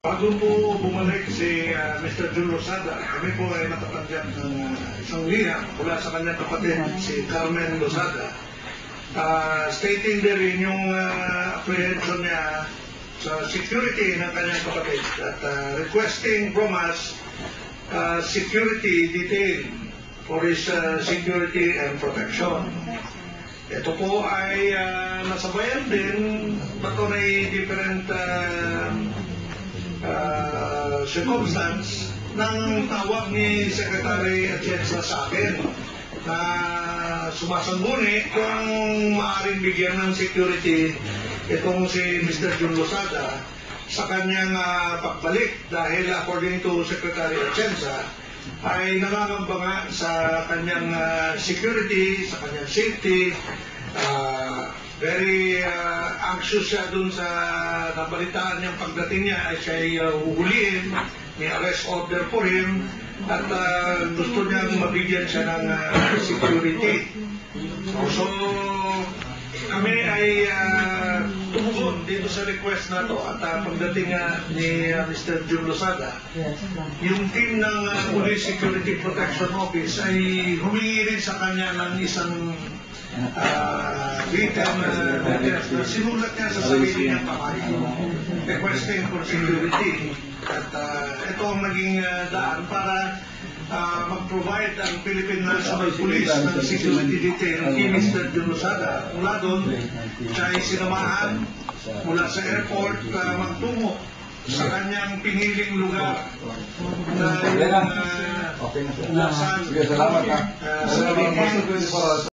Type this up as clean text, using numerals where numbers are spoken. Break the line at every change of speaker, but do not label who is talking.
Bago po bumalik si Mr. Jun Losada, kami po ay nakatanggap ng isang liham mula sa kanyang kapatid, si Carmen Losada, stating din rin yung apprehension niya sa security ng kanyang kapatid at requesting from us security detail for his security and protection. Ito po ay nasabayan din, bato na different circumstance ng tawag ni Secretary Atienza sa akin na sumasangguni kung maaaring bigyan ng security itong si Mr. Jun Losada sa kanyang pagbalik dahil according to Secretary Atienza ay nangangamba nga sa kanyang security, sa kanyang safety. Very anxious siya dun sa nabalitaan niyang pagdating niya ay siya'y huhulihin, may arrest order for him at gusto niyang mabigyan siya ng security. So kami ay tumugon dito sa request na to at pagdating ni Mr. Jun Losada, yung team ng Police Security Protection Office ay humingi rin sa kanya ng isang written letters na sinulat niya sa sarili niyang kamay, requesting for security. At ito ang naging daan para mag-provide ang Philippine National Police ng security detail kay Mr. Jun Losada. Mula doon, siya ay sinamahan mula sa airport magtungo sa kanyang piniling lugar na yung
Salamat ha.